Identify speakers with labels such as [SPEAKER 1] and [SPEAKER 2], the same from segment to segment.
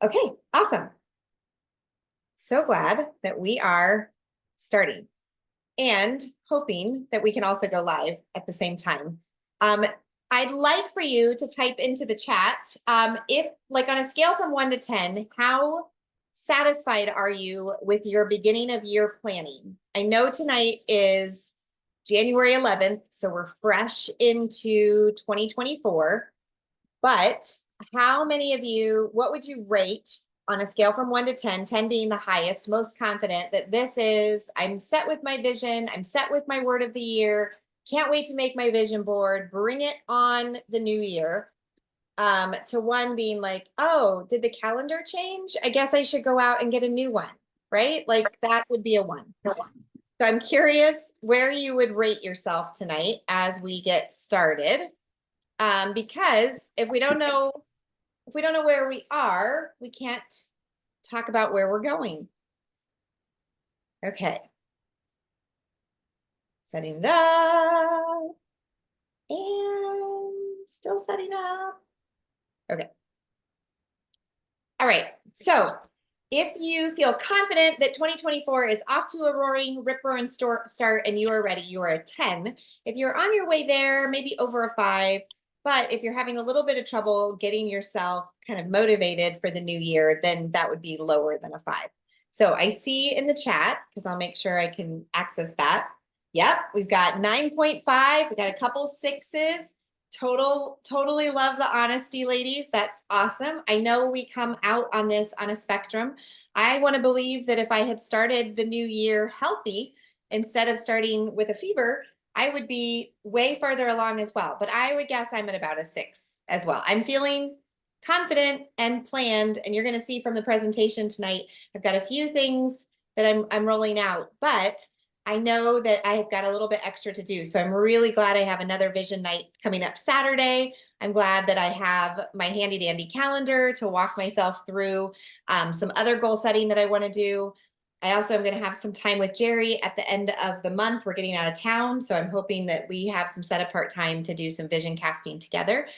[SPEAKER 1] Okay, awesome. So glad that we are starting and hoping that we can also go live at the same time. I'd like for you to type into the chat, if like on a scale from 1 to 10, how satisfied are you with your beginning of year planning? I know tonight is January 11th, so we're fresh into 2024, but how many of you, what would you rate on a scale from 1 to 10, 10 being the highest, most confident that this is, I'm set with my vision, I'm set with my word of the year, can't wait to make my vision board, bring it on the new year, to 1 being like, oh, did the calendar change? I guess I should go out and get a new one, right? Like that would be a 1. So I'm curious where you would rate yourself tonight as we get started. Because if we don't know where we are, we can't talk about where we're going. Okay. Setting it up and still setting up. Okay. All right. So if you feel confident that 2024 is off to a roaring rip roaring start and you are ready, you are a 10. If you're on your way there, maybe over a 5. But if you're having a little bit of trouble getting yourself kind of motivated for the new year, then that would be lower than a 5. So I see in the chat, because I'll make sure I can access that. Yep, we've got 9.5. We got a couple 6s. Totally love the honesty, ladies. That's awesome. I know we come out on this on a spectrum. I want to believe that if I had started the new year healthy instead of starting with a fever, I would be way farther along as well. But I would guess I'm at about a 6 as well. I'm feeling confident and planned, and you're going to see from the presentation tonight, I've got a few things that I'm rolling out, but I know that I've got a little bit extra to do. So I'm really glad I have another vision night coming up Saturday. I'm glad that I have my handy dandy calendar to walk myself through some other goal setting that I want to do. I also am going to have some time with Jerry at the end of the month. We're getting out of town, so I'm hoping that we have some set apart time to do some vision casting together.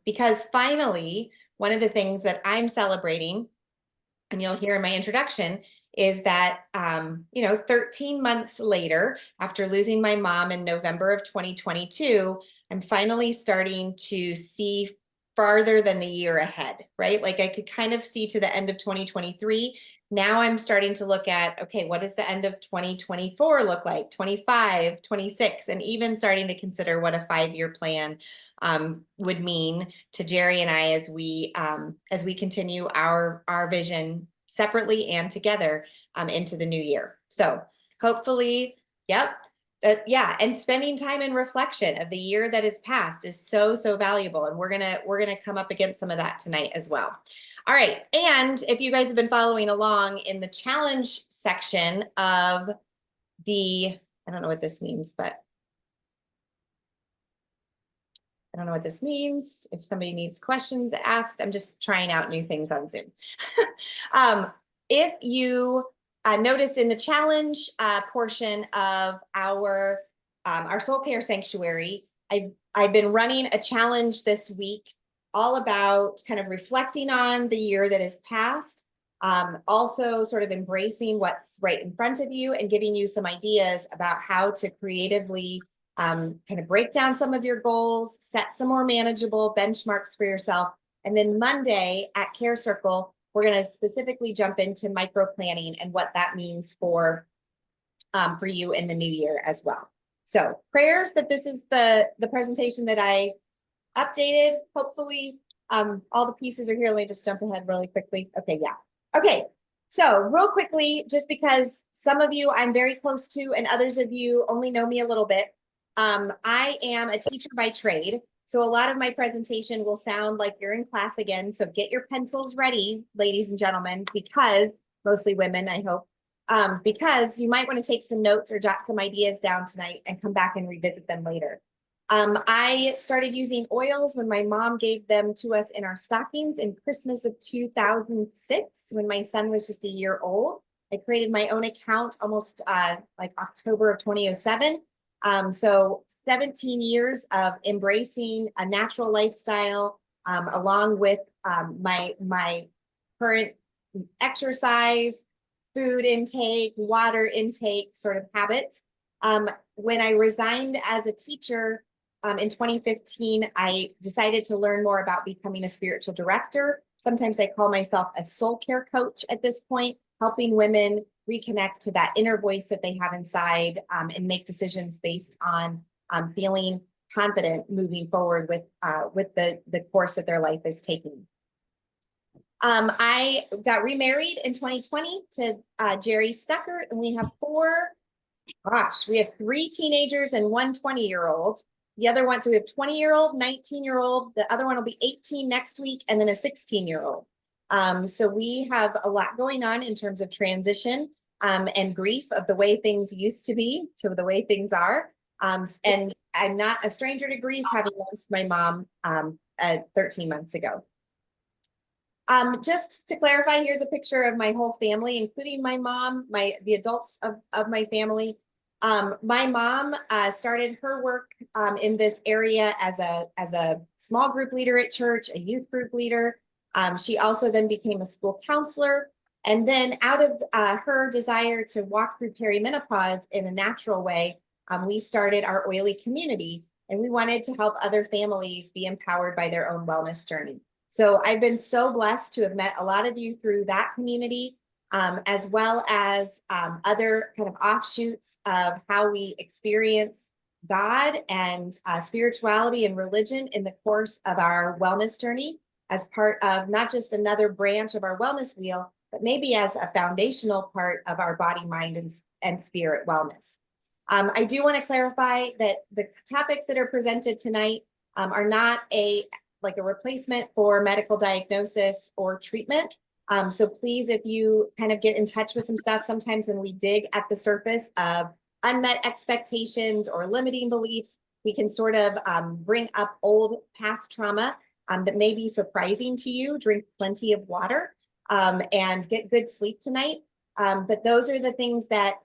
[SPEAKER 1] Because finally, one of the things that I'm celebrating, and you'll hear in my introduction, is that, 13 months later, after losing my mom in November of 2022, I'm finally starting to see farther than the year ahead, right? Like I could kind of see to the end of 2023. Now I'm starting to look at, okay, what does the end of 2024 look like? 25, 26, and even starting to consider what a 5-year plan would mean to Jerry and I as we continue our vision separately and together into the new year. So hopefully, yep. Yeah, and spending time in reflection of the year that has passed is so valuable, and we're gonna come up against some of that tonight as well. All right, and if you guys have been following along in the challenge section of the, I don't know what this means, but I don't know what this means. If somebody needs questions asked, I'm just trying out new things on Zoom. If you noticed in the challenge portion of our soul care sanctuary, I've been running a challenge this week all about kind of reflecting on the year that has passed, also sort of embracing what's right in front of you and giving you some ideas about how to creatively kind of break down some of your goals, set some more manageable benchmarks for yourself. And then Monday at Care Circle, we're going to specifically jump into micro planning and what that means for you in the new year as well. So prayers that this is the presentation that I updated. Hopefully all the pieces are here. Let me just jump ahead really quickly. Okay, yeah. Okay, so real quickly, just because some of you I'm very close to and others of you only know me a little bit, I am a teacher by trade. So a lot of my presentation will sound like you're in class again. So get your pencils ready, ladies and gentlemen, because mostly women, I hope, because you might want to take some notes or jot some ideas down tonight and come back and revisit them later. I started using oils when my mom gave them to us in our stockings in Christmas of 2006, when my son was just a year old. I created my own account almost like October of 2007. So 17 years of embracing a natural lifestyle, along with my current exercise, food intake, water intake sort of habits. When I resigned as a teacher in 2015, I decided to learn more about becoming a spiritual director. Sometimes I call myself a soul care coach at this point, helping women reconnect to that inner voice that they have inside and make decisions based on feeling confident moving forward with the course that their life is taking. I got remarried in 2020 to Jerry Stucker, and we have we have 3 teenagers and 1 20-year-old. The other one, so we have 20-year-old, 19-year-old, the other one will be 18 next week, and then a 16-year-old. So we have a lot going on in terms of transition and grief of the way things used to be to the way things are. And I'm not a stranger to grief, having lost my mom 13 months ago. Just to clarify, here's a picture of my whole family, including my mom, the adults of my family. My mom started her work in this area as a small group leader at church, a youth group leader. She also then became a school counselor. And then out of her desire to walk through perimenopause in a natural way, we started our Oily community, and we wanted to help other families be empowered by their own wellness journey. So I've been so blessed to have met a lot of you through that community, as well as other kind of offshoots of how we experience God and spirituality and religion in the course of our wellness journey as part of not just another branch of our wellness wheel, but maybe as a foundational part of our body, mind, and spirit wellness. I do want to clarify that the topics that are presented tonight are not like a replacement for medical diagnosis or treatment. So please, if you kind of get in touch with some stuff, sometimes when we dig at the surface of unmet expectations or limiting beliefs, we can sort of bring up old past trauma that may be surprising to you. Drink plenty of water and get good sleep tonight. But those are the things that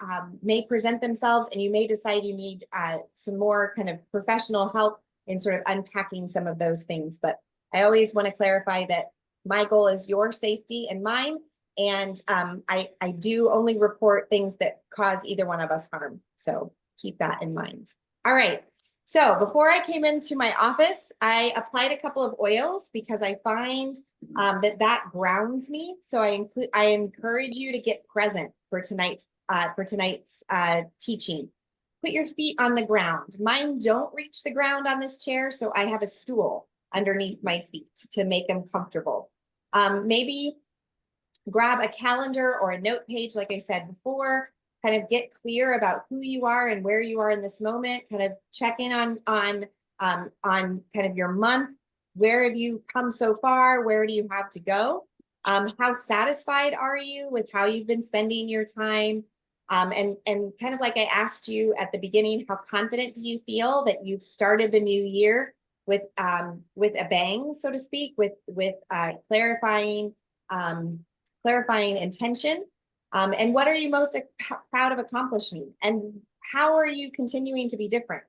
[SPEAKER 1] may present themselves, and you may decide you need some more kind of professional help in sort of unpacking some of those things. But I always want to clarify that my goal is your safety and mine. And I do only report things that cause either one of us harm. So keep that in mind. All right. So before I came into my office, I applied a couple of oils because I find that grounds me. So I encourage you to get present for tonight's teaching. Put your feet on the ground. Mine don't reach the ground on this chair, so I have a stool underneath my feet to make them comfortable. Maybe grab a calendar or a note page, like I said before, kind of get clear about who you are and where you are in this moment, kind of check in on kind of your month. Where have you come so far? Where do you have to go? How satisfied are you with how you've been spending your time? And kind of like I asked you at the beginning, how confident do you feel that you've started the new year with a bang, so to speak, with clarifying intention? And what are you most proud of accomplishing? And how are you continuing to be different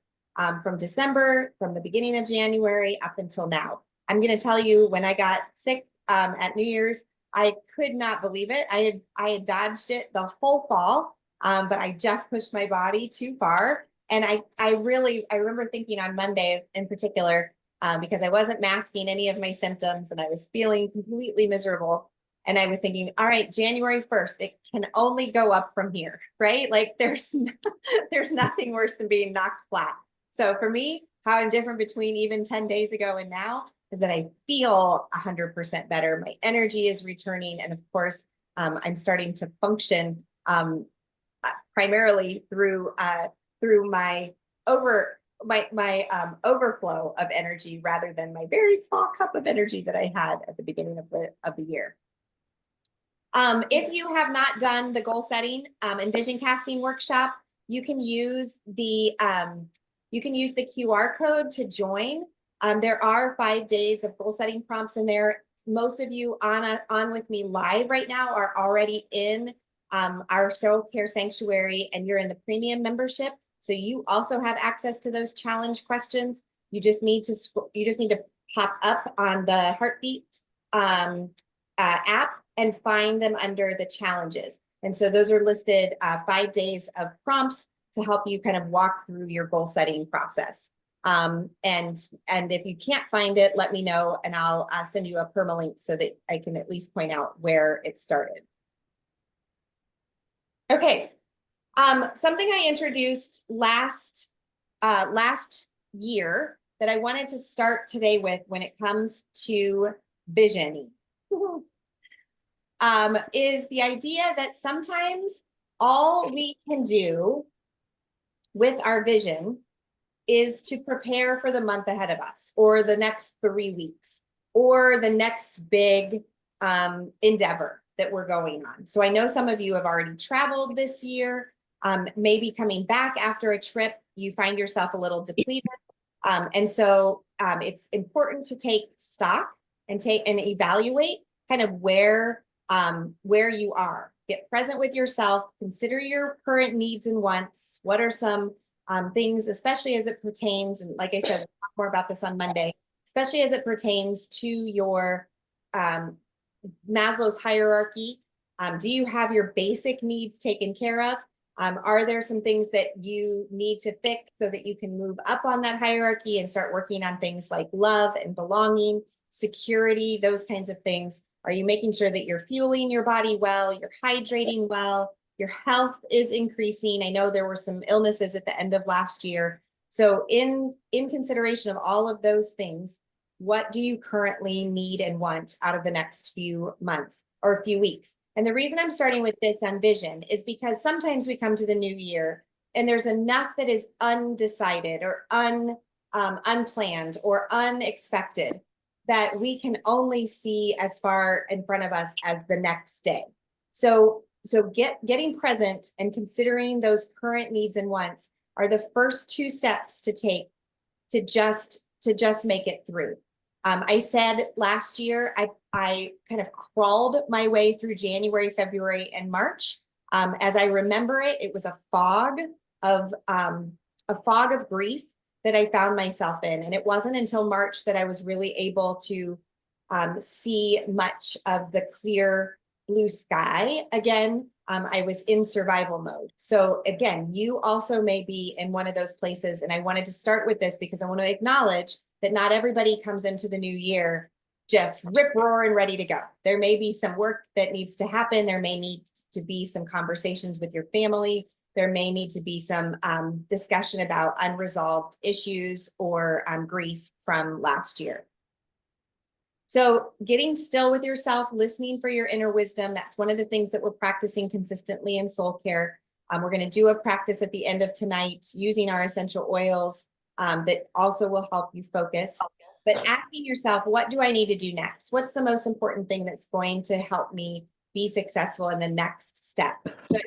[SPEAKER 1] from December, from the beginning of January up until now? I'm going to tell you, when I got sick at New Year's, I could not believe it. I had dodged it the whole fall. But I just pushed my body too far. And I remember thinking on Monday in particular, because I wasn't masking any of my symptoms and I was feeling completely miserable. And I was thinking, all right, January 1st, it can only go up from here, right? Like there's nothing worse than being knocked flat. So for me, how I'm different between even 10 days ago and now is that I feel 100% better. My energy is returning. And of course, I'm starting to function primarily through my overflow of energy rather than my very small cup of energy that I had at the beginning of the year. If you have not done the goal setting and vision casting workshop, you can use the QR code to join. There are 5 days of goal setting prompts in there. Most of you on with me live right now are already in our Soul Care Sanctuary, and you're in the premium membership. So you also have access to those challenge questions. You just need to pop up on the Heartbeat app and find them under the challenges. And so those are listed 5 days of prompts to help you kind of walk through your goal setting process. And if you can't find it, let me know and I'll send you a permalink so that I can at least point out where it started. Okay, something I introduced last year that I wanted to start today with when it comes to visioning is the idea that sometimes all we can do with our vision is to prepare for the month ahead of us, or the next 3 weeks, or the next big endeavor that we're going on. So I know some of you have already traveled this year. Maybe coming back after a trip, you find yourself a little depleted. And so it's important to take stock and evaluate kind of where you are. Get present with yourself, consider your current needs and wants. What are some things, especially as it pertains, and like I said, we'll talk more about this on Monday, especially as it pertains to your Maslow's hierarchy. Do you have your basic needs taken care of? Are there some things that you need to fix so that you can move up on that hierarchy and start working on things like love and belonging, security, those kinds of things? Are you making sure that you're fueling your body well, you're hydrating well, your health is increasing? I know there were some illnesses at the end of last year. So in consideration of all of those things, what do you currently need and want out of the next few months or a few weeks? And the reason I'm starting with this on vision is because sometimes we come to the new year and there's enough that is undecided or unplanned or unexpected that we can only see as far in front of us as the next day. So getting present and considering those current needs and wants are the first 2 steps to take to just make it through. I said last year, I kind of crawled my way through January, February, and March. As I remember it, it was a fog of grief that I found myself in. And it wasn't until March that I was really able to see much of the clear blue sky again. I was in survival mode. So again, you also may be in one of those places. And I wanted to start with this because I want to acknowledge that not everybody comes into the new year just rip roaring ready to go. There may be some work that needs to happen. There may need to be some conversations with your family. There may need to be some discussion about unresolved issues or grief from last year. So getting still with yourself, listening for your inner wisdom, that's one of the things that we're practicing consistently in soul care. We're going to do a practice at the end of tonight using our essential oils that also will help you focus. But asking yourself, what do I need to do next? What's the most important thing that's going to help me be successful in the next step? So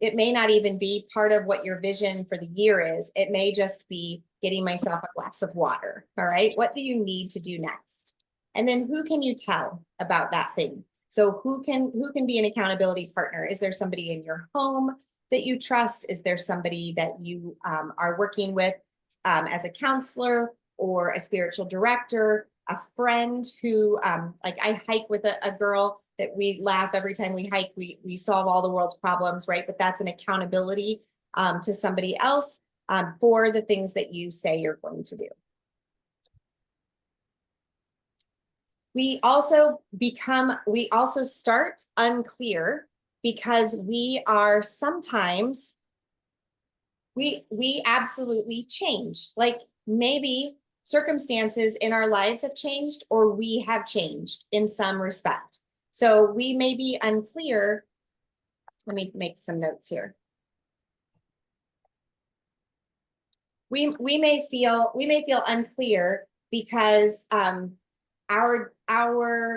[SPEAKER 1] it may not even be part of what your vision for the year is. It may just be getting myself a glass of water. All right. What do you need to do next? And then who can you tell about that thing? So who can be an accountability partner? Is there somebody in your home that you trust? Is there somebody that you are working with as a counselor or a spiritual director, a friend who, like I hike with a girl that we laugh every time we hike, we solve all the world's problems, right? But that's an accountability to somebody else for the things that you say you're going to do. We also start unclear because we are sometimes, we absolutely change. Like maybe circumstances in our lives have changed or we have changed in some respect. So we may be unclear. Let me make some notes here. We may feel unclear because our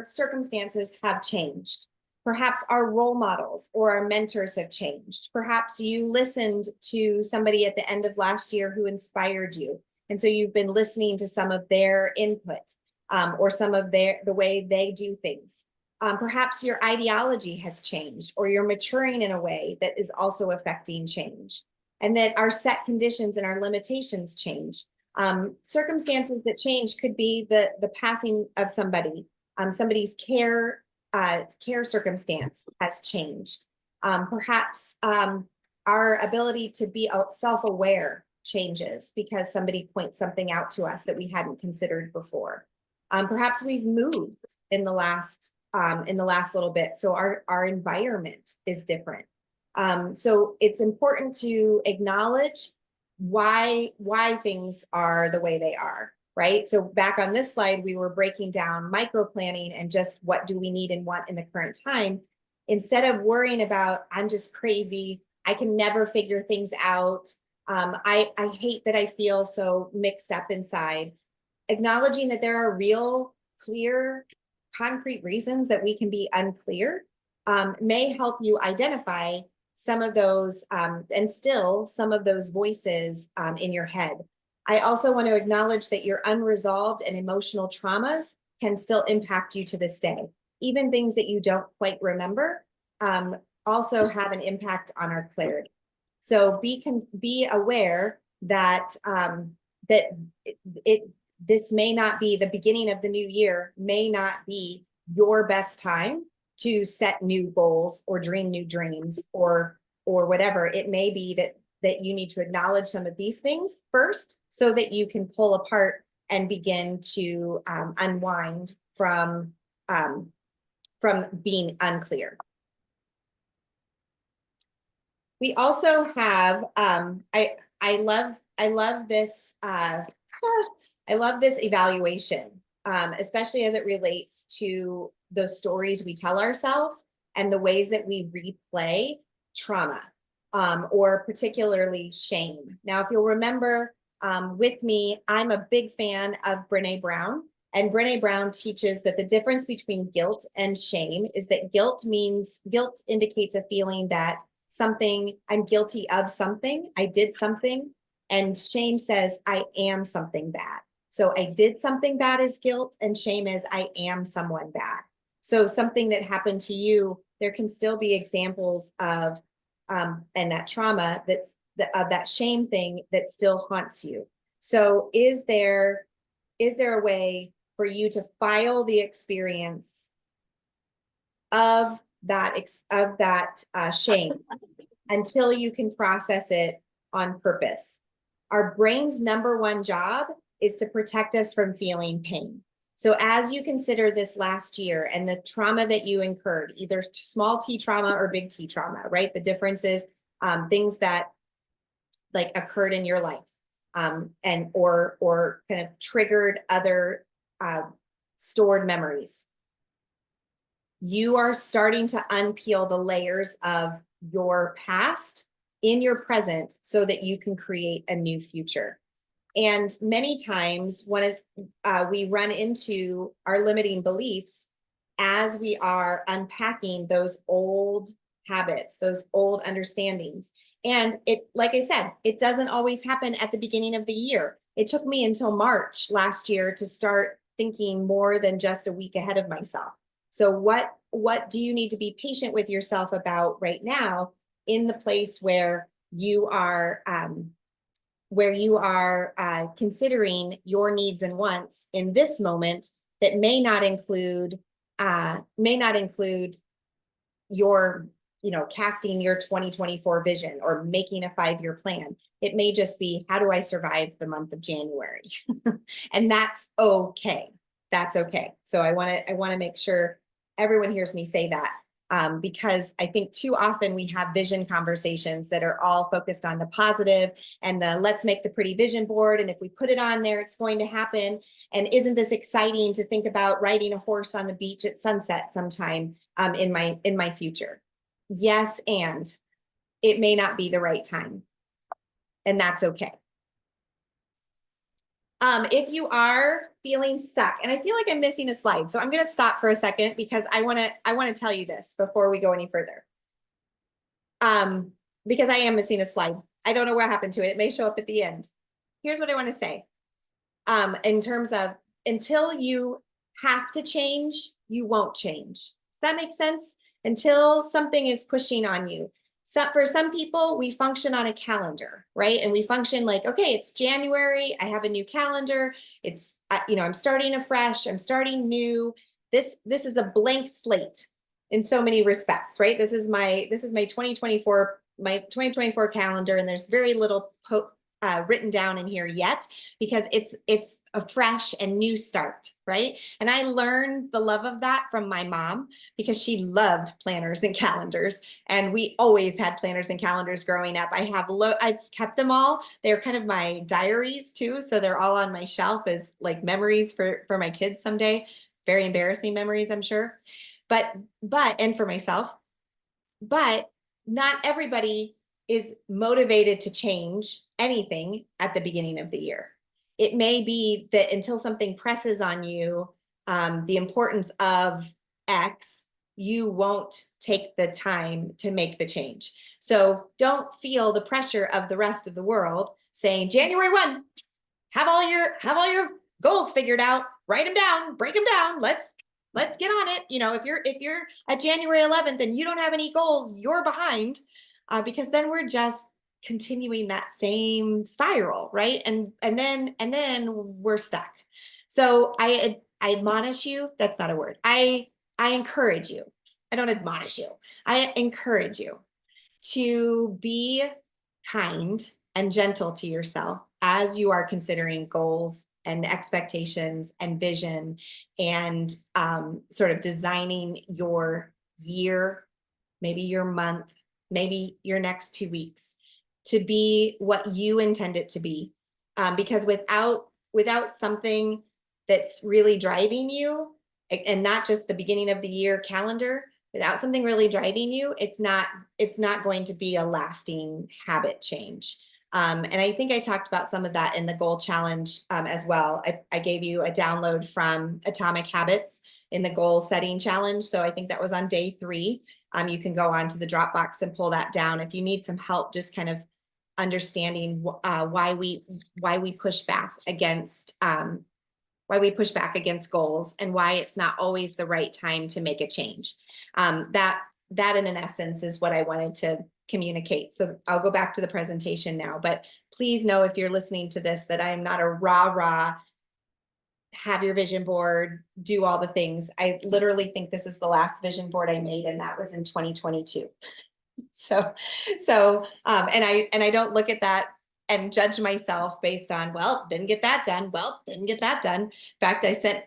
[SPEAKER 1] circumstances have changed. Perhaps our role models or our mentors have changed. Perhaps you listened to somebody at the end of last year who inspired you. And so you've been listening to some of their input or some of the way they do things. Perhaps your ideology has changed or you're maturing in a way that is also affecting change. And that our set conditions and our limitations change. Circumstances that change could be the passing of somebody. Somebody's care circumstance has changed. Perhaps our ability to be self-aware changes because somebody points something out to us that we hadn't considered before. Perhaps we've moved in the last little bit, so our environment is different. So it's important to acknowledge why things are the way they are, right? So back on this slide, we were breaking down micro planning and just what do we need and want in the current time. Instead of worrying about, I'm just crazy, I can never figure things out, I hate that I feel so mixed up inside. Acknowledging that there are real, clear, concrete reasons that we can be unclear may help you identify some of those and still some of those voices in your head. I also want to acknowledge that your unresolved and emotional traumas can still impact you to this day. Even things that you don't quite remember also have an impact on our clarity. So be aware that this may not be the beginning of the new year, may not be your best time to set new goals or dream new dreams or whatever. It may be that you need to acknowledge some of these things first so that you can pull apart and begin to unwind from being unclear. We also have I love this evaluation, especially as it relates to the stories we tell ourselves and the ways that we replay trauma, or particularly shame. Now, if you'll remember with me, I'm a big fan of Brené Brown. And Brené Brown teaches that the difference between guilt and shame is that guilt indicates a feeling that I'm guilty of something, I did something, and shame says I am something bad. So I did something bad is guilt, and shame is I am someone bad. So something that happened to you, there can still be examples of and that trauma of that shame thing that still haunts you. So is there a way for you to file the experience of that shame until you can process it on purpose? Our brain's number one job is to protect us from feeling pain. So as you consider this last year and the trauma that you incurred, either small t trauma or big T trauma, right? The difference is things that like occurred in your life and or kind of triggered other stored memories. You are starting to unpeel the layers of your past in your present so that you can create a new future. And many times when we run into our limiting beliefs as we are unpacking those old habits, those old understandings. And it, like I said, it doesn't always happen at the beginning of the year. It took me until March last year to start thinking more than just a week ahead of myself. So what do you need to be patient with yourself about right now in the place where you are considering your needs and wants in this moment that may not include your, casting your 2024 vision or making a 5-year plan. It may just be, how do I survive the month of January? And that's okay. That's okay. So I want to make sure everyone hears me say that. Because I think too often we have vision conversations that are all focused on the positive and the let's make the pretty vision board. And if we put it on there, it's going to happen. And isn't this exciting to think about riding a horse on the beach at sunset sometime in my future? Yes, and it may not be the right time. And that's okay. If you are feeling stuck, and I feel like I'm missing a slide, so I'm going to stop for a second because I want to tell you this before we go any further. Because I am missing a slide. I don't know what happened to it. It may show up at the end. Here's what I want to say. In terms of until you have to change, you won't change. Does that make sense? Until something is pushing on you. for some people, we function on a calendar, right? And we function like, okay, it's January. I have a new calendar. It's, I'm starting afresh. I'm starting new. This is a blank slate in so many respects, right? This is my 2024 calendar, and there's very little written down in here yet, because it's a fresh and new start, right? And I learned the love of that from my mom, because she loved planners and calendars, and we always had planners and calendars growing up. I've kept them all. They're kind of my diaries too, so they're all on my shelf as like memories for my kids someday. Very embarrassing memories, I'm sure, but and for myself. But not everybody is motivated to change anything at the beginning of the year. It may be that until something presses on you, the importance of X, you won't take the time to make the change. So don't feel the pressure of the rest of the world saying, January 1, have all your goals figured out, write them down, break them down. Let's get on it. If you're at January 11th and you don't have any goals, you're behind, because then we're just continuing that same spiral, right? And then we're stuck. So I admonish you. That's not a word. I encourage you. I don't admonish you. I encourage you to be kind and gentle to yourself as you are considering goals and expectations and vision, and sort of designing your year, maybe your month, maybe your next 2 weeks, to be what you intend it to be. Because without something that's really driving you, and not just the beginning of the year calendar, without something really driving you, it's not going to be a lasting habit change. And I think I talked about some of that in the goal challenge as well. I gave you a download from Atomic Habits in the goal setting challenge. So I think that was on day 3. You can go onto the Dropbox and pull that down if you need some help, just kind of understanding why we push back against goals, and why it's not always the right time to make a change. That in an essence is what I wanted to communicate. So I'll go back to the presentation now, but please know, if you're listening to this, that I am not a rah, have your vision board, do all the things. I literally think this is the last vision board I made, and that was in 2022. So and I don't look at that and judge myself based on, well, didn't get that done. Well, didn't get that done. In fact, I sent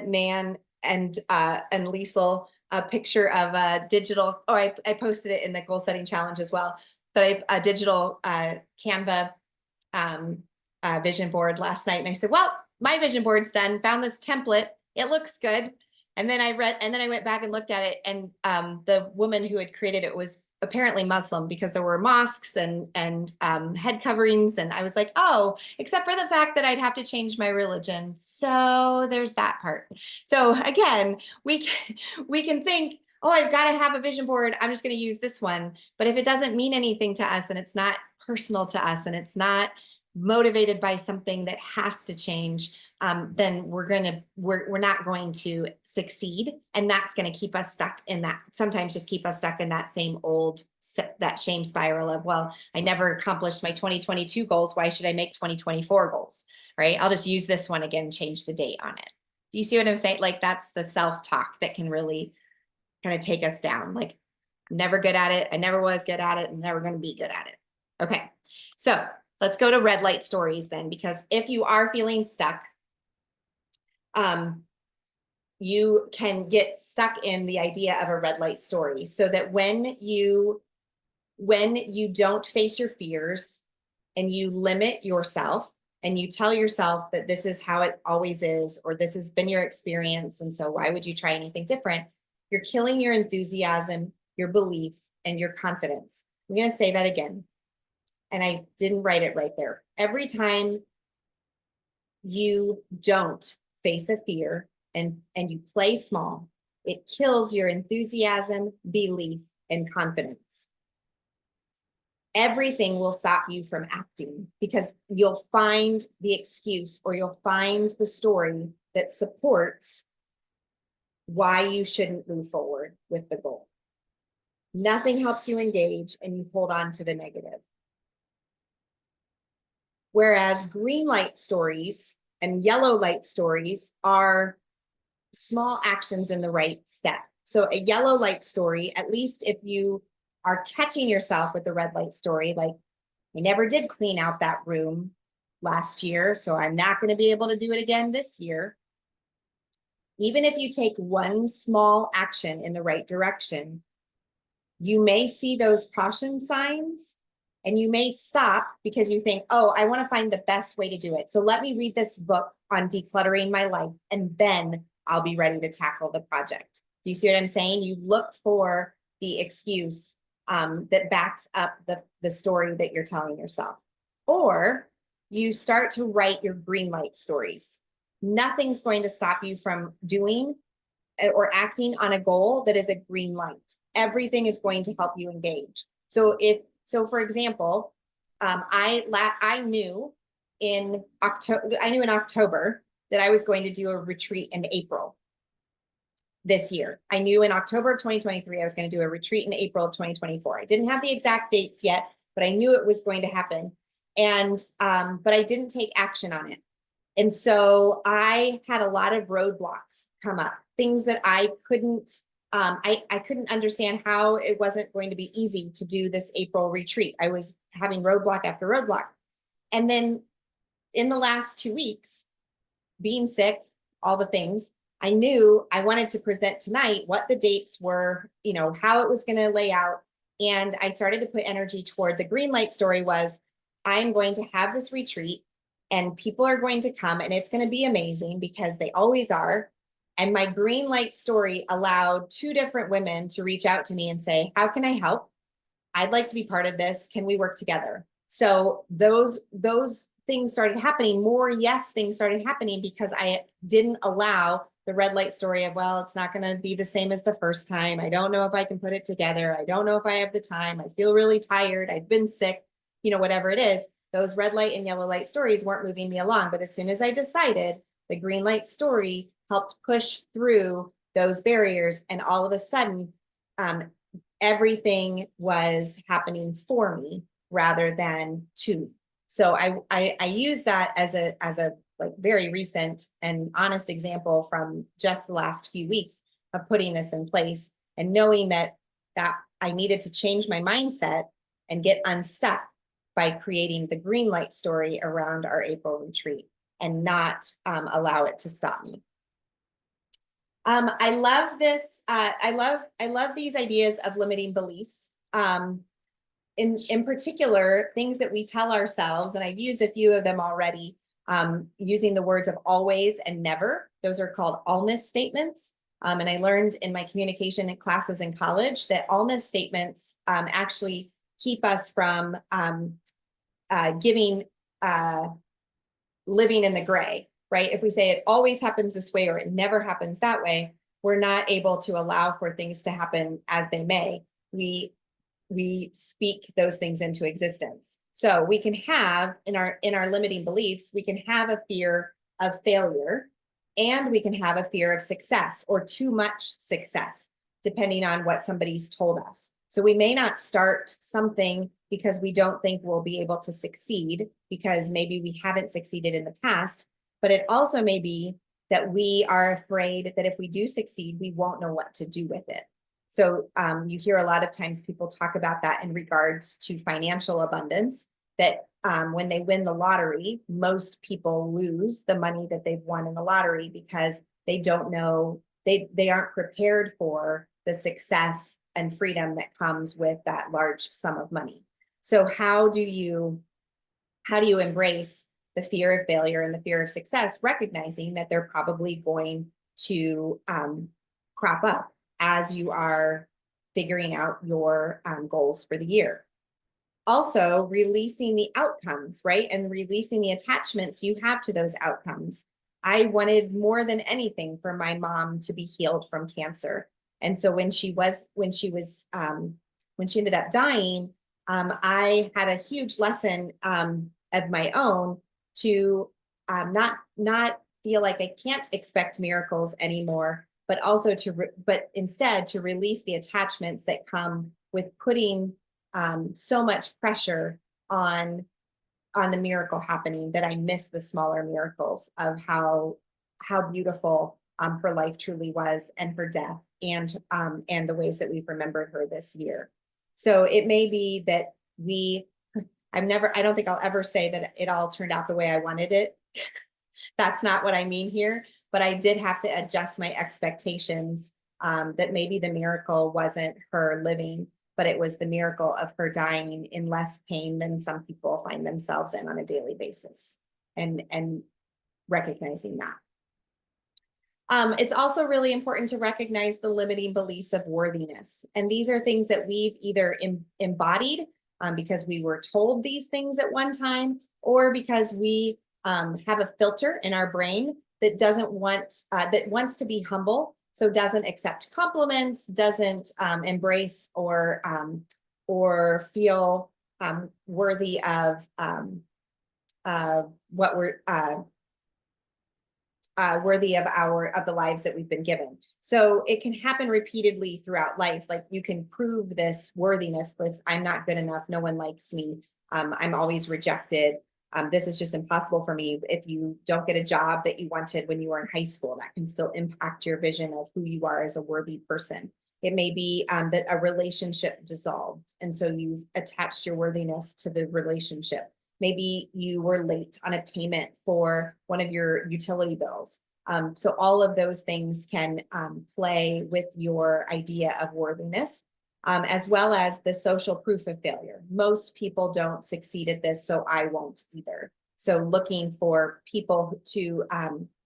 [SPEAKER 1] Nan and Liesel a picture of a digital, I posted it in the goal setting challenge as well, but a digital Canva vision board last night. And I said, well, my vision board's done, found this template. It looks good. And then I went back and looked at it, and the woman who had created it was apparently Muslim, because there were mosques and head coverings. And I was like, oh, except for the fact that I'd have to change my religion. So there's that part. So again, we can think, oh, I've got to have a vision board, I'm just going to use this one. But if it doesn't mean anything to us, and it's not personal to us, and it's not motivated by something that has to change, then we're not going to succeed. And that's going to keep us stuck in that, sometimes just keep us stuck in that same old, that shame spiral of, well, I never accomplished my 2022 goals. Why should I make 2024 goals? Right? I'll just use this one again, change the date on it. Do you see what I'm saying? Like, that's the self-talk that can really kind of take us down. Like, I'm never good at it. I never was good at it. I'm never going to be good at it. Okay. So let's go to red light stories then, because if you are feeling stuck, you can get stuck in the idea of a red light story, so that when you don't face your fears, and you limit yourself, and you tell yourself that this is how it always is, or this has been your experience, and so why would you try anything different? You're killing your enthusiasm, your belief, and your confidence. I'm going to say that again, and I didn't write it right there. Every time you don't face a fear and you play small, it kills your enthusiasm, belief, and confidence. Everything will stop you from acting, because you'll find the excuse, or you'll find the story that supports why you shouldn't move forward with the goal. Nothing helps you engage, and you hold on to the negative. Whereas green light stories and yellow light stories are small actions in the right step. So a yellow light story, at least if you are catching yourself with the red light story, like, I never did clean out that room last year, so I'm not going to be able to do it again this year. Even if you take one small action in the right direction, you may see those caution signs and you may stop because you think, oh, I want to find the best way to do it. So let me read this book on decluttering my life, and then I'll be ready to tackle the project. Do you see what I'm saying? You look for the excuse that backs up the story that you're telling yourself. Or you start to write your green light stories. Nothing's going to stop you from doing or acting on a goal that is a green light. Everything is going to help you engage. So for example, I knew in October that I was going to do a retreat in April this year. I knew in October of 2023, I was going to do a retreat in April of 2024. I didn't have the exact dates yet, but I knew it was going to happen. And, but I didn't take action on it. And so I had a lot of roadblocks come up, things that I couldn't, I couldn't understand how it wasn't going to be easy to do this April retreat. I was having roadblock after roadblock. And then in the last 2 weeks, being sick, all the things, I knew I wanted to present tonight what the dates were, how it was going to lay out. And I started to put energy toward the green light story was, I'm going to have this retreat and people are going to come and it's going to be amazing because they always are. And my green light story allowed 2 different women to reach out to me and say, how can I help? I'd like to be part of this. Can we work together? So those things started happening. More yes things started happening because I didn't allow the red light story of, well, it's not going to be the same as the first time. I don't know if I can put it together. I don't know if I have the time. I feel really tired. I've been sick, whatever it is. Those red light and yellow light stories weren't moving me along. But as soon as I decided, the green light story helped push through those barriers. And all of a sudden, everything was happening for me rather than to me. So I use that as a like very recent and honest example from just the last few weeks of putting this in place and knowing that I needed to change my mindset and get unstuck by creating the green light story around our April retreat and not allow it to stop me. I love this. I love these ideas of limiting beliefs. In particular, things that we tell ourselves, and I've used a few of them already, using the words of always and never. Those are called allness statements. And I learned in my communication classes in college that allness statements actually keep us from living in the gray, right? If we say it always happens this way or it never happens that way, we're not able to allow for things to happen as they may. We speak those things into existence. So we can have in our limiting beliefs, we can have a fear of failure and we can have a fear of success or too much success, depending on what somebody's told us. So we may not start something because we don't think we'll be able to succeed because maybe we haven't succeeded in the past, but it also may be that we are afraid that if we do succeed, we won't know what to do with it. So you hear a lot of times people talk about that in regards to financial abundance, that when they win the lottery, most people lose the money that they've won in the lottery because they don't know, they aren't prepared for the success and freedom that comes with that large sum of money. So how do you embrace the fear of failure and the fear of success, recognizing that they're probably going to crop up as you are figuring out your goals for the year? Also, releasing the outcomes, right? And releasing the attachments you have to those outcomes. I wanted more than anything for my mom to be healed from cancer. And so when she ended up dying, I had a huge lesson of my own to not feel like I can't expect miracles anymore, but also but instead to release the attachments that come with putting so much pressure on the miracle happening that I miss the smaller miracles of how beautiful her life truly was, and her death, and the ways that we've remembered her this year. So it may be that I don't think I'll ever say that it all turned out the way I wanted it. That's not what I mean here, but I did have to adjust my expectations, that maybe the miracle wasn't her living, but it was the miracle of her dying in less pain than some people find themselves in on a daily basis, and recognizing that. It's also really important to recognize the limiting beliefs of worthiness. And these are things that we've either embodied because we were told these things at one time, or because we have a filter in our brain that that wants to be humble, so doesn't accept compliments, doesn't embrace or feel worthy of what we're worthy of the lives that we've been given. So it can happen repeatedly throughout life. Like, you can prove this worthiness, I'm not good enough, no one likes me, I'm always rejected, this is just impossible for me. If you don't get a job that you wanted when you were in high school, that can still impact your vision of who you are as a worthy person. It may be that a relationship dissolved, and so you've attached your worthiness to the relationship. Maybe you were late on a payment for one of your utility bills. So all of those things can play with your idea of worthiness, as well as the social proof of failure. Most people don't succeed at this, so I won't either. So looking for people to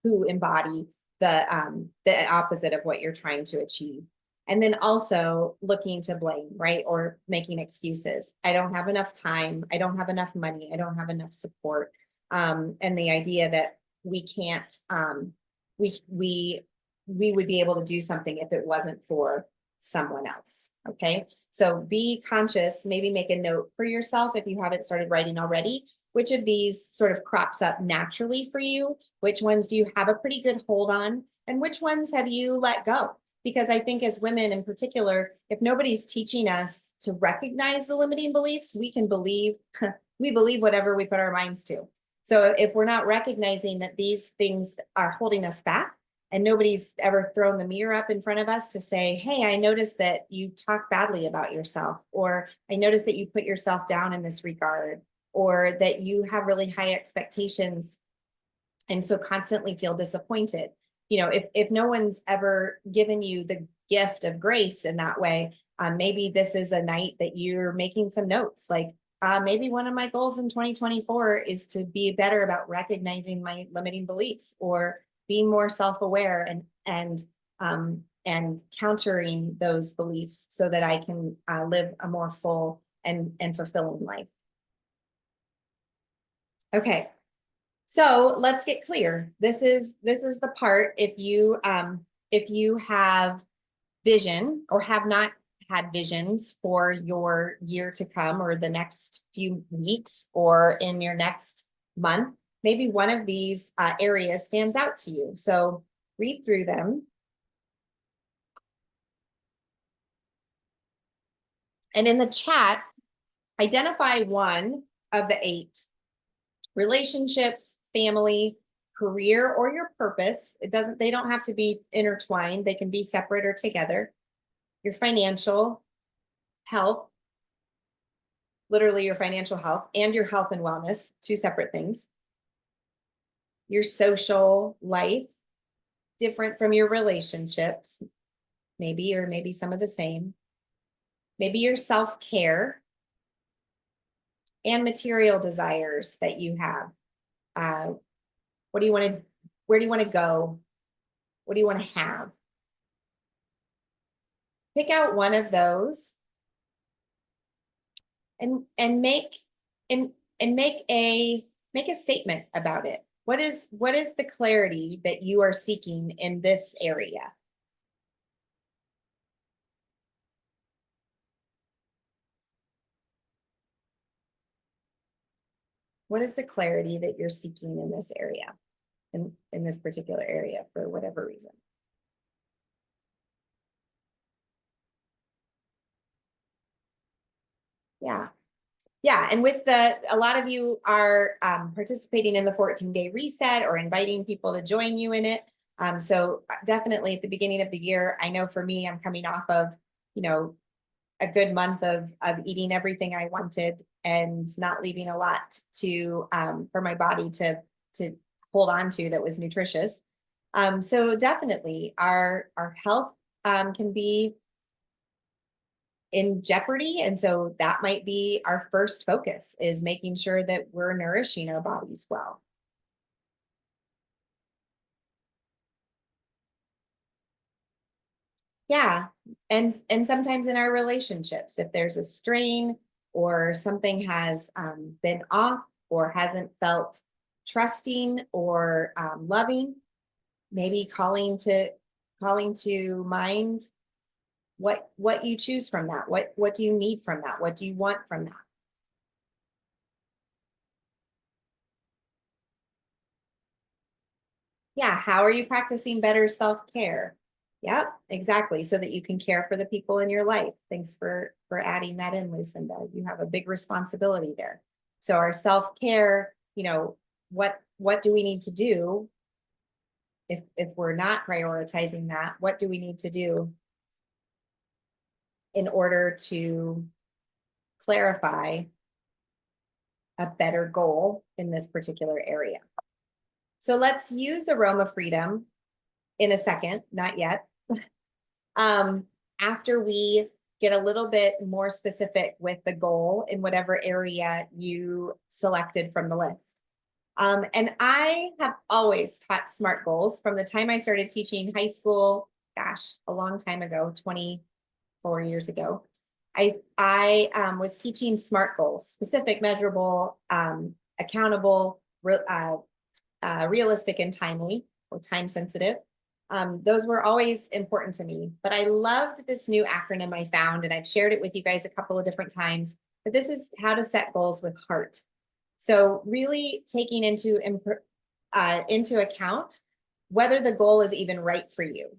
[SPEAKER 1] who embody the opposite of what you're trying to achieve. And then also looking to blame, right? Or making excuses. I don't have enough time. I don't have enough money. I don't have enough support. And the idea that we can't, we would be able to do something if it wasn't for someone else. Okay. So be conscious, maybe make a note for yourself if you haven't started writing already. Which of these sort of crops up naturally for you? Which ones do you have a pretty good hold on? And which ones have you let go? Because I think as women in particular, if nobody's teaching us to recognize the limiting beliefs, we can believe, we believe whatever we put our minds to. So if we're not recognizing that these things are holding us back, and nobody's ever thrown the mirror up in front of us to say, hey, I noticed that you talk badly about yourself, or I noticed that you put yourself down in this regard, or that you have really high expectations and so constantly feel disappointed. You know, if no one's ever given you the gift of grace in that way, maybe this is a night that you're making some notes. Like, maybe one of my goals in 2024 is to be better about recognizing my limiting beliefs, or being more self-aware and countering those beliefs so that I can live a more full and fulfilling life. Okay. So let's get clear. This is the part, if you have vision or have not had visions for your year to come, or the next few weeks, or in your next month, maybe one of these areas stands out to you. So read through them. And in the chat, identify one of the 8: relationships, family, career, or your purpose. They don't have to be intertwined. They can be separate or together. Your financial health, literally your financial health, and your health and wellness, 2 separate things. Your social life, different from your relationships, maybe, or maybe some of the same. Maybe your self-care and material desires that you have. What do you want to, where do you want to go? What do you want to have? Pick out one of those and make a statement about it. What is the clarity that you are seeking in this area? What is the clarity that you're seeking in this area, in this particular area, for whatever reason? Yeah. Yeah, and with a lot of you are participating in the 14-day reset or inviting people to join you in it. So definitely at the beginning of the year, I know for me, I'm coming off of, you know, a good month of eating everything I wanted and not leaving a lot to for my body to hold on to that was nutritious. So definitely our health can be in jeopardy. And so that might be our first focus, is making sure that we're nourishing our bodies well. Yeah. And sometimes in our relationships, if there's a strain or something has been off or hasn't felt trusting or loving, maybe calling to mind what you choose from that. What do you need from that? What do you want from that? Yeah, how are you practicing better self-care? Yep, exactly. So that you can care for the people in your life. Thanks for adding that in, Lucinda. You have a big responsibility there. So our self-care, what do we need to do if we're not prioritizing that? What do we need to do in order to clarify a better goal in this particular area? So let's use aroma freedom in a second, not yet. um, After we get a little bit more specific with the goal in whatever area you selected from the list. And I have always taught SMART goals from the time I started teaching high school, gosh, a long time ago, 24 years ago. I was teaching SMART goals, specific, measurable, accountable, realistic and timely, or time sensitive. Those were always important to me, but I loved this new acronym I found, and I've shared it with you guys a couple of different times, but this is how to set goals with heart. So really taking into account whether the goal is even right for you,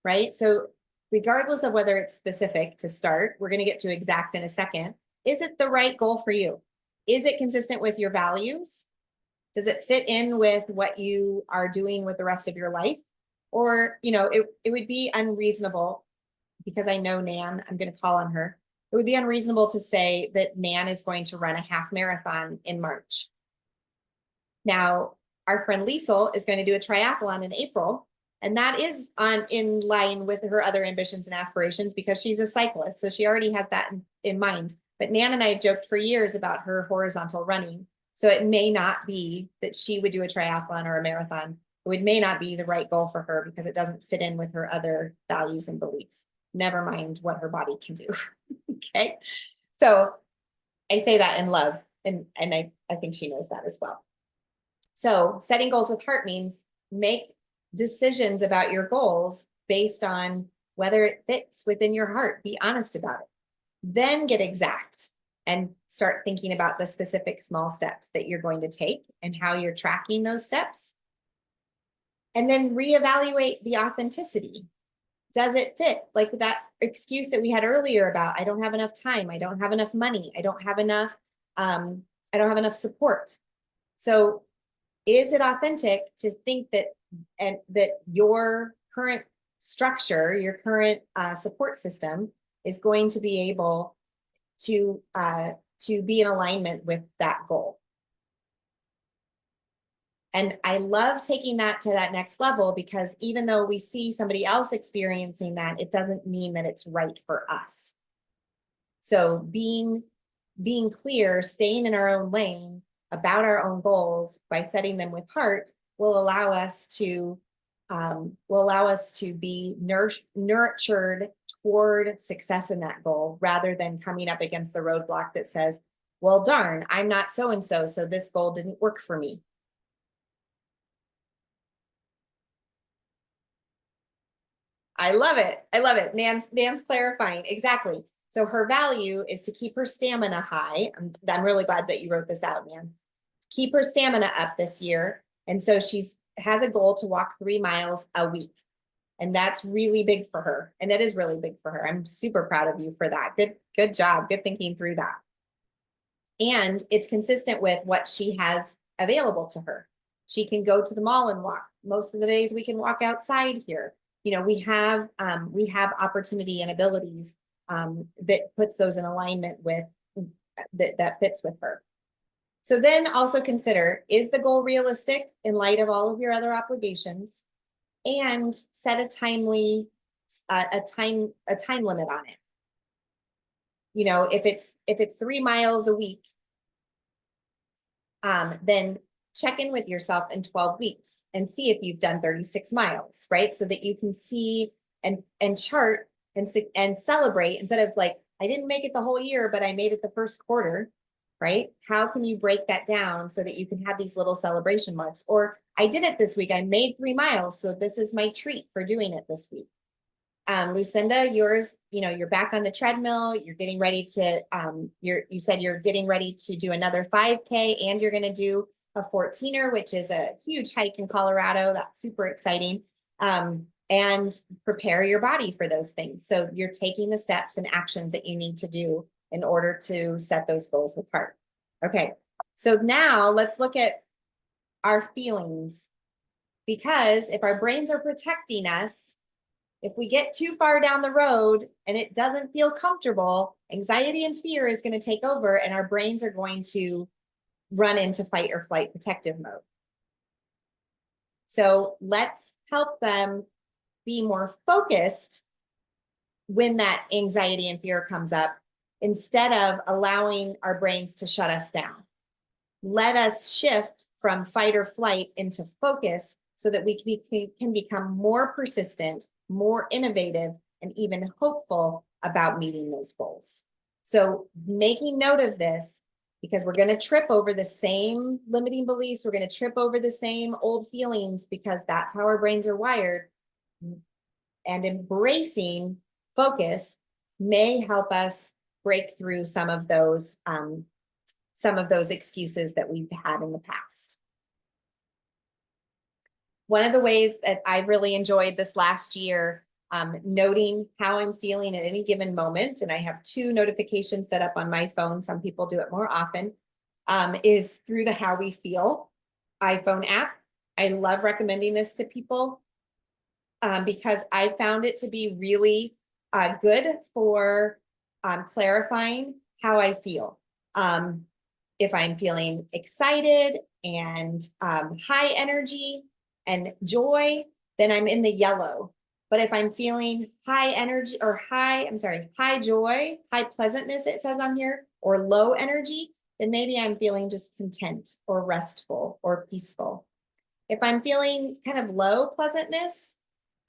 [SPEAKER 1] right? So regardless of whether it's specific to start, we're going to get to exact in a second. Is it the right goal for you? Is it consistent with your values? Does it fit in with what you are doing with the rest of your life? Or, it would be unreasonable, because I know Nan, I'm going to call on her. It would be unreasonable to say that Nan is going to run a half marathon in March. Now, our friend Liesel is going to do a triathlon in April, and that is in line with her other ambitions and aspirations because she's a cyclist. So she already has that in mind. But Nan and I have joked for years about her horizontal running. So it may not be that she would do a triathlon or a marathon. It may not be the right goal for her because it doesn't fit in with her other values and beliefs. Never mind what her body can do. Okay. So I say that in love, and I think she knows that as well. So setting goals with heart means make decisions about your goals based on whether it fits within your heart. Be honest about it. Then get exact and start thinking about the specific small steps that you're going to take and how you're tracking those steps. And then reevaluate the authenticity. Does it fit? Like that excuse that we had earlier about, I don't have enough time, I don't have enough money, I don't have enough support. So is it authentic to think that your current structure, your current support system is going to be able to be in alignment with that goal? And I love taking that to that next level, because even though we see somebody else experiencing that, it doesn't mean that it's right for us. So being clear, staying in our own lane about our own goals by setting them with heart will allow us to be nurtured toward success in that goal, rather than coming up against the roadblock that says, well, darn, I'm not so-and-so, so this goal didn't work for me. I love it. I love it. Nan's clarifying. Exactly. So her value is to keep her stamina high. I'm really glad that you wrote this out, Nan. Keep her stamina up this year. And so she's has a goal to walk 3 miles a week. And that's really big for her. And that is really big for her. I'm super proud of you for that. Good job. Good thinking through that. And it's consistent with what she has available to her. She can go to the mall and walk. Most of the days we can walk outside here. You know, we have opportunity and abilities that puts those in alignment with that fits with her. So then also consider, is the goal realistic in light of all of your other obligations? And set a time limit on it. You know, if it's 3 miles a week, then check in with yourself in 12 weeks and see if you've done 36 miles, right? So that you can see and chart and celebrate instead of like, I didn't make it the whole year, but I made it the first quarter, right? How can you break that down so that you can have these little celebration marks? Or I did it this week. I made 3 miles. So this is my treat for doing it this week. Lucinda, yours, you know, you're back on the treadmill. You're getting ready to, you said you're getting ready to do another 5K and you're going to do a 14er, which is a huge hike in Colorado. That's super exciting. And prepare your body for those things. So you're taking the steps and actions that you need to do in order to set those goals with heart. Okay. So now let's look at our feelings, because if our brains are protecting us, if we get too far down the road and it doesn't feel comfortable, anxiety and fear is going to take over and our brains are going to run into fight or flight protective mode. So let's help them be more focused when that anxiety and fear comes up, instead of allowing our brains to shut us down. Let us shift from fight or flight into focus so that we can become more persistent, more innovative, and even hopeful about meeting those goals. So making note of this, because we're going to trip over the same limiting beliefs, we're going to trip over the same old feelings, because that's how our brains are wired. And embracing focus may help us break through some of those excuses that we've had in the past. One of the ways that I've really enjoyed this last year, noting how I'm feeling at any given moment, and I have 2 notifications set up on my phone, some people do it more often, is through the How We Feel iPhone app. I love recommending this to people because I found it to be really good for clarifying how I feel. If I'm feeling excited and high energy and joy, then I'm in the yellow. But if I'm feeling high energy or high joy, high pleasantness, it says on here, or low energy, then maybe I'm feeling just content or restful or peaceful. If I'm feeling kind of low pleasantness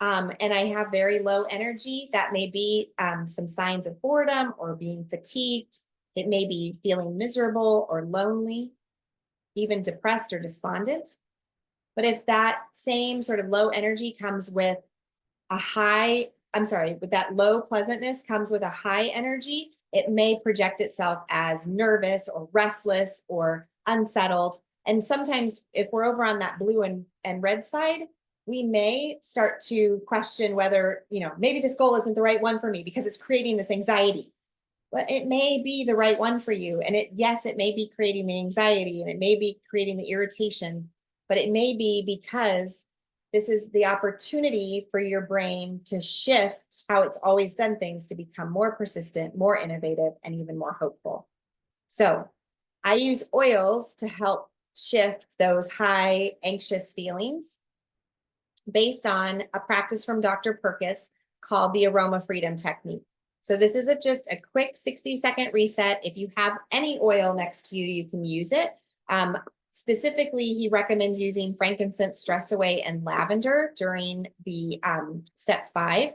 [SPEAKER 1] and I have very low energy, that may be some signs of boredom or being fatigued. It may be feeling miserable or lonely, even depressed or despondent. But if that same sort of low energy comes with with that low pleasantness comes with a high energy, it may project itself as nervous or restless or unsettled. And sometimes if we're over on that blue and red side, we may start to question whether, maybe this goal isn't the right one for me because it's creating this anxiety. But it may be the right one for you. And yes, it may be creating the anxiety and it may be creating the irritation, but it may be because this is the opportunity for your brain to shift how it's always done things to become more persistent, more innovative, and even more hopeful. So I use oils to help shift those high anxious feelings based on a practice from Dr. Perkis called the Aroma Freedom Technique. So this is just a quick 60-second reset. If you have any oil next to you, you can use it. Specifically, he recommends using frankincense, stress away, and lavender during the step 5.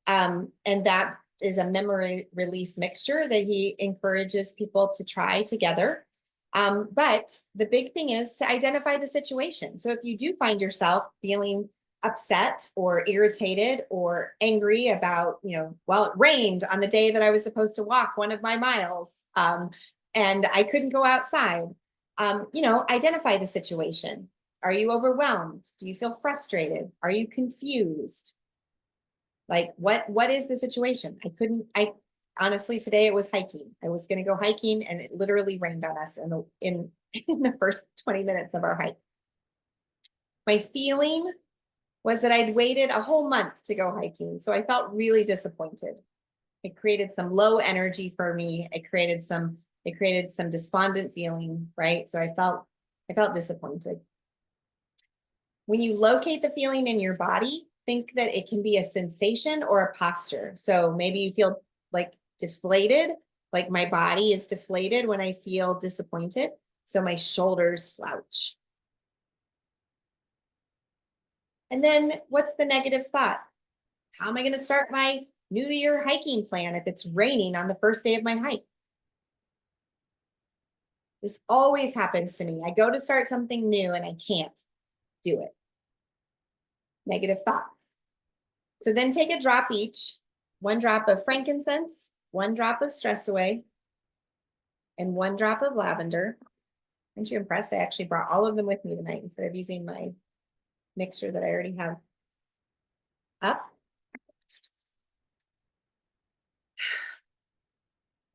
[SPEAKER 1] And that is a memory release mixture that he encourages people to try together. But the big thing is to identify the situation. So if you do find yourself feeling upset or irritated or angry about, it rained on the day that I was supposed to walk one of my miles and I couldn't go outside, identify the situation. Are you overwhelmed? Do you feel frustrated? Are you confused? Like what is the situation? honestly, today it was hiking. I was going to go hiking and it literally rained on us in in the first 20 minutes of our hike. My feeling was that I'd waited a whole month to go hiking. So I felt really disappointed. It created some low energy for me. It created some despondent feeling, right? So I felt disappointed. When you locate the feeling in your body, think that it can be a sensation or a posture. So maybe you feel like deflated, like my body is deflated when I feel disappointed. So my shoulders slouch. And then what's the negative thought? How am I going to start my New Year hiking plan if it's raining on the first day of my hike? This always happens to me. I go to start something new and I can't do it. Negative thoughts. So then take a drop each, 1 drop of frankincense, 1 drop of stress away, and 1 drop of lavender. Aren't you impressed? I actually brought all of them with me tonight instead of using my mixture that I already have up.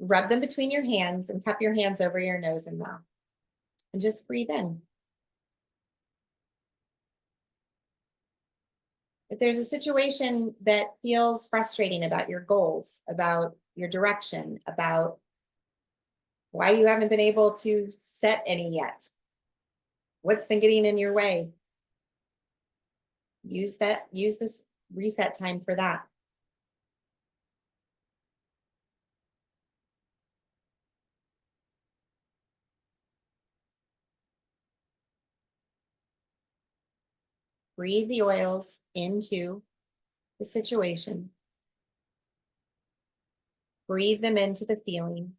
[SPEAKER 1] Rub them between your hands and cup your hands over your nose and mouth. And just breathe in. If there's a situation that feels frustrating about your goals, about your direction, about why you haven't been able to set any yet, what's been getting in your way, use this reset time for that. Breathe the oils into the situation. Breathe them into the feeling.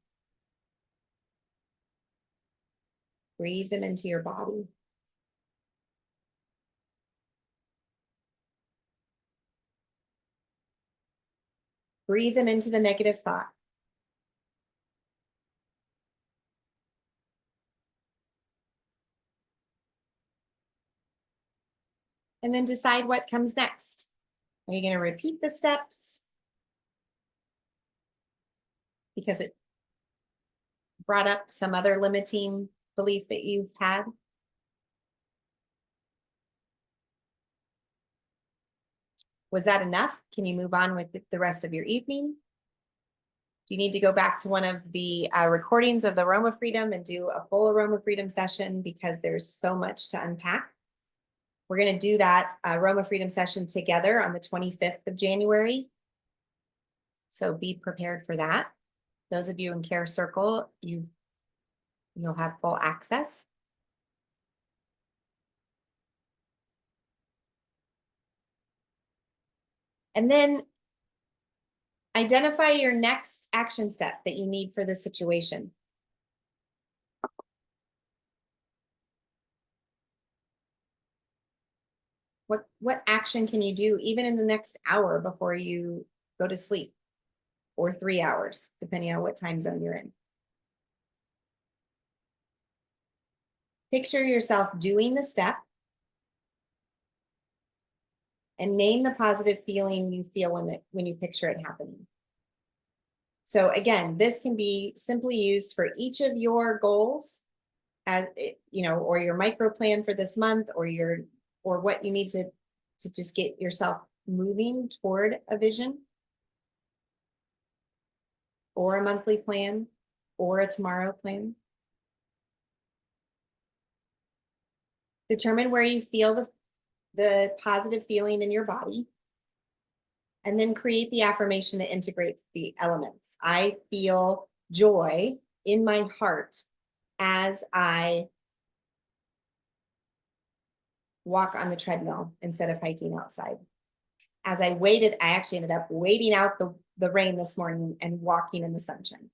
[SPEAKER 1] Breathe them into your body. Breathe them into the negative thought. And then decide what comes next. Are you going to repeat the steps because it brought up some other limiting belief that you've had? Was that enough? Can you move on with the rest of your evening? Do you need to go back to one of the recordings of the Aroma Freedom and do a full Aroma Freedom session because there's so much to unpack? We're going to do that Aroma Freedom session together on the 25th of January. So be prepared for that. Those of you in Care Circle, you'll have full access. And then identify your next action step that you need for the situation. What action can you do even in the next hour before you go to sleep, or 3 hours, depending on what time zone you're in? Picture yourself doing the step and name the positive feeling you feel when you picture it happening. So again, this can be simply used for each of your goals, as or your micro plan for this month, or what you need to just get yourself moving toward a vision, or a monthly plan, or a tomorrow plan. Determine where you feel the positive feeling in your body, and then create the affirmation that integrates the elements. I feel joy in my heart as I walk on the treadmill instead of hiking outside. As I waited, I actually ended up waiting out the rain this morning and walking in the sunshine.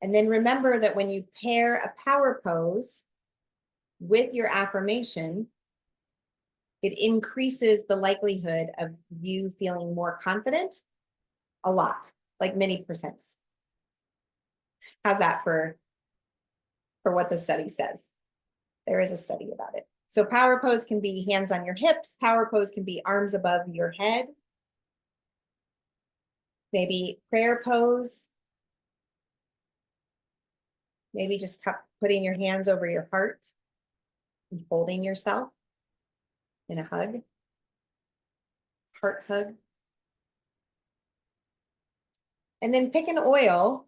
[SPEAKER 1] And then remember that when you pair a power pose with your affirmation, it increases the likelihood of you feeling more confident a lot, like many percents. How's that for what the study says? There is a study about it. So power pose can be hands on your hips. Power pose can be arms above your head. Maybe prayer pose. Maybe just putting your hands over your heart and holding yourself in a hug, heart hug. And then pick an oil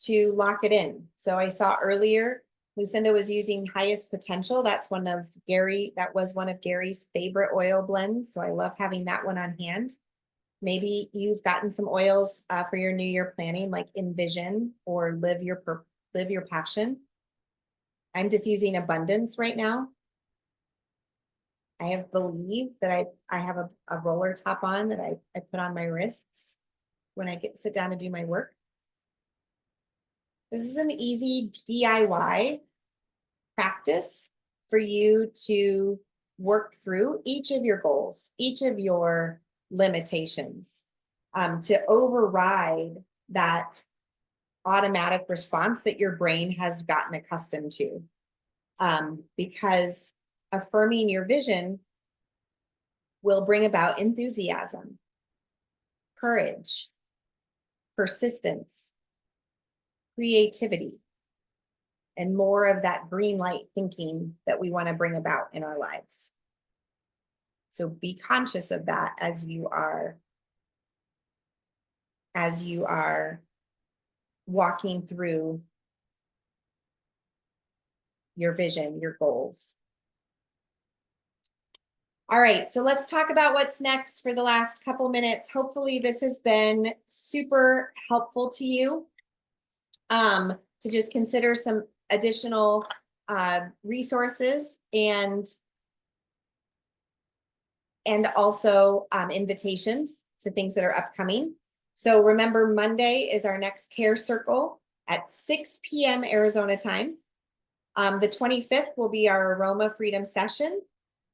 [SPEAKER 1] to lock it in. So I saw earlier, Lucinda was using Highest Potential. That was one of Gary's favorite oil blends. So I love having that one on hand. Maybe you've gotten some oils for your New Year planning, like Envision or Live Your Passion. I'm diffusing Abundance right now. I believe that I have a roller top on that I put on my wrists when I sit down to do my work. This is an easy DIY practice for you to work through each of your goals, each of your limitations, to override that automatic response that your brain has gotten accustomed to. Because affirming your vision will bring about enthusiasm, courage, persistence, creativity, and more of that green light thinking that we want to bring about in our lives. So be conscious of that as you are walking through your vision, your goals. All right, so let's talk about what's next for the last couple minutes. Hopefully this has been super helpful to you, to just consider some additional resources and also invitations to things that are upcoming. So remember, Monday is our next care circle at 6 p.m. Arizona time. The 25th will be our Aroma Freedom session.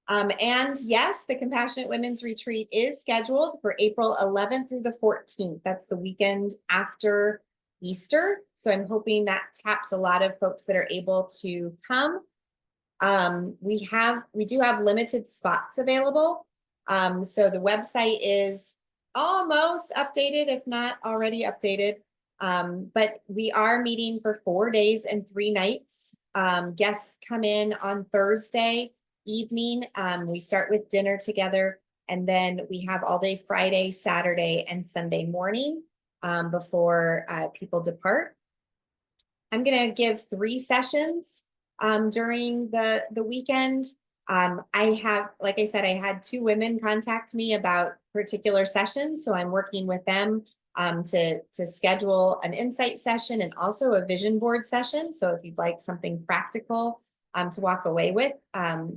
[SPEAKER 1] And yes, the Compassionate Women's Retreat is scheduled for April 11th through the 14th. That's the weekend after Easter. So I'm hoping that taps a lot of folks that are able to come. We do have limited spots available. So the website is almost updated, if not already updated. But we are meeting for 4 days and 3 nights. Guests come in on Thursday evening. We start with dinner together, and then we have all day Friday, Saturday, and Sunday morning before people depart. I'm going to give 3 sessions during the weekend. Like I said, I had 2 women contact me about particular sessions, so I'm working with them to schedule an insight session and also a vision board session. So if you'd like something practical to walk away with,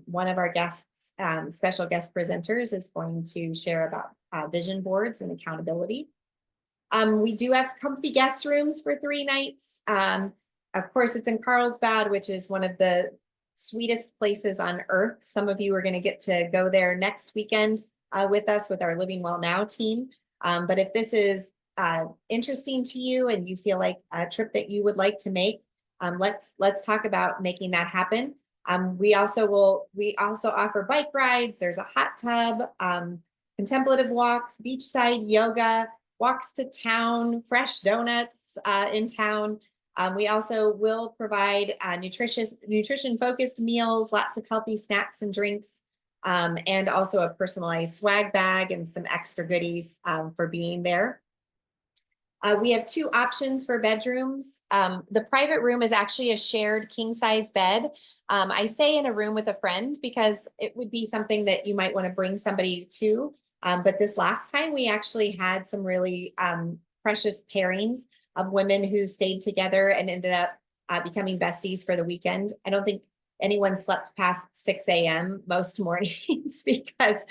[SPEAKER 1] one of our guests, special guest presenters, is going to share about vision boards and accountability. We do have comfy guest rooms for 3 nights. Of course, it's in Carlsbad, which is one of the sweetest places on earth. Some of you are going to get to go there next weekend with us, with our Living Well Now team. But if this is interesting to you and you feel like a trip that you would like to make, let's talk about making that happen. We also offer bike rides. There's a hot tub, contemplative walks, beachside yoga, walks to town, fresh donuts in town. We also will provide nutrition-focused meals, lots of healthy snacks and drinks, and also a personalized swag bag and some extra goodies for being there. We have 2 options for bedrooms. The private room is actually a shared king-size bed. I say in a room with a friend because it would be something that you might want to bring somebody to. But this last time, we actually had some really precious pairings of women who stayed together and ended up becoming besties for the weekend. I don't think anyone slept past 6 a.m. most mornings because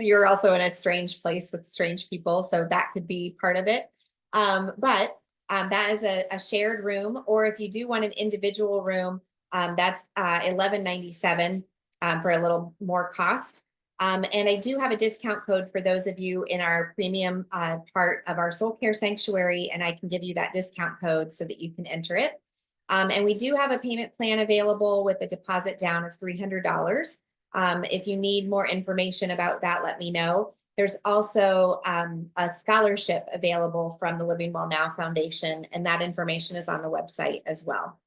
[SPEAKER 1] you're also in a strange place with strange people. So that could be part of it. But that is a shared room, or if you do want an individual room, that's $11.97 for a little more cost. And I do have a discount code for those of you in our premium part of our Soul Care Sanctuary, and I can give you that discount code so that you can enter it. And we do have a payment plan available with a deposit down of $300. If you need more information about that, let me know. There's also a scholarship available from the Living Well Now Foundation, and that information is on the website as well.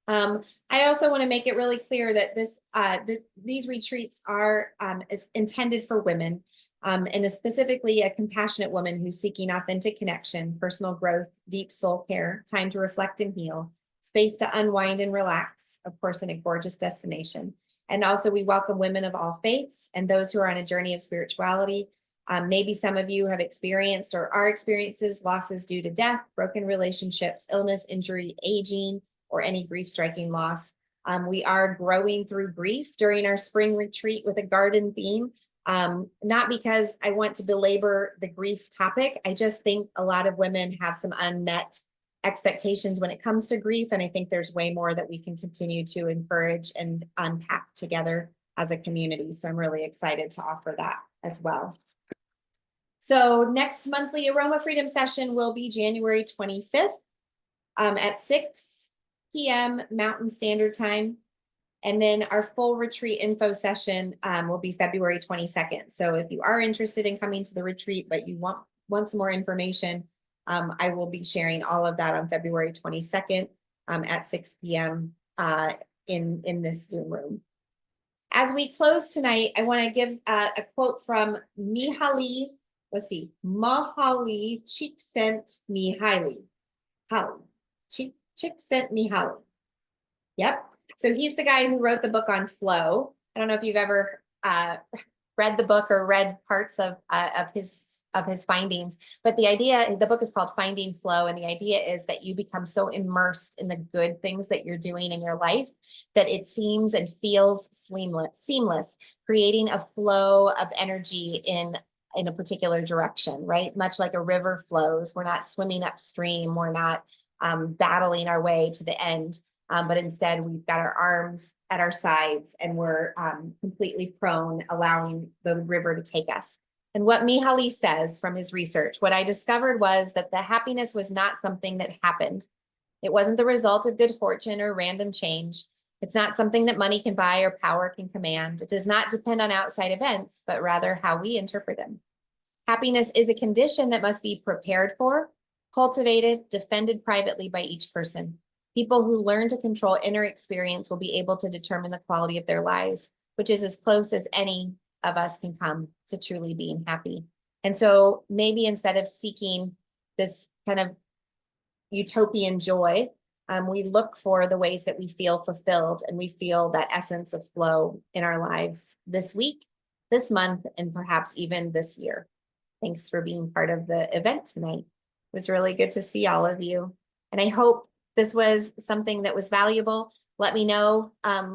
[SPEAKER 1] I also want to make it really clear that these retreats are is intended for women, and is specifically a compassionate woman who's seeking authentic connection, personal growth, deep soul care, time to reflect and heal, space to unwind and relax, of course, in a gorgeous destination. And also we welcome women of all faiths and those who are on a journey of spirituality. Maybe some of you have experienced or are experiences losses due to death, broken relationships, illness, injury, aging, or any grief-striking loss. We are growing through grief during our spring retreat with a garden theme. Not because I want to belabor the grief topic. I just think a lot of women have some unmet expectations when it comes to grief. And I think there's way more that we can continue to encourage and unpack together as a community. So I'm really excited to offer that as well. So next monthly Aroma Freedom session will be January 25th at 6 p.m. Mountain Standard Time. And then our full retreat info session will be February 22nd. So if you are interested in coming to the retreat, but you want some more information, I will be sharing all of that on February 22nd at 6 p.m. In this Zoom room. As we close tonight, I want to give a quote from Mihaly, Mihaly Csikszentmihalyi. Csikszentmihalyi. Yep. So he's the guy who wrote the book on flow. I don't know if you've ever read the book or read parts of his findings, but the book is called Finding Flow, and the idea is that you become so immersed in the good things that you're doing in your life that it seems and feels seamless, creating a flow of energy in a particular direction, right? Much like a river flows. We're not swimming upstream. We're not battling our way to the end. But instead we've got our arms at our sides and we're completely prone, allowing the river to take us. And what Mihaly says from his research, what I discovered was that the happiness was not something that happened. It wasn't the result of good fortune or random change. It's not something that money can buy or power can command. It does not depend on outside events, but rather how we interpret them. Happiness is a condition that must be prepared for, cultivated, defended privately by each person. People who learn to control inner experience will be able to determine the quality of their lives, which is as close as any of us can come to truly being happy. And so maybe instead of seeking this kind of utopian joy, we look for the ways that we feel fulfilled and we feel that essence of flow in our lives this week, this month, and perhaps even this year. Thanks for being part of the event tonight. It was really good to see all of you. And I hope this was something that was valuable. Let me know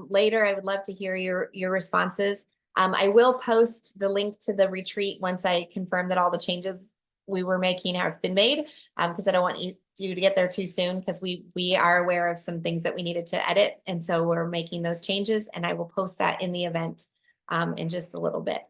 [SPEAKER 1] later. I would love to hear your responses. I will post the link to the retreat once I confirm that all the changes we were making have been made, because I don't want you to get there too soon, because we are aware of some things that we needed to edit. And so we're making those changes, and I will post that in the event in just a little bit.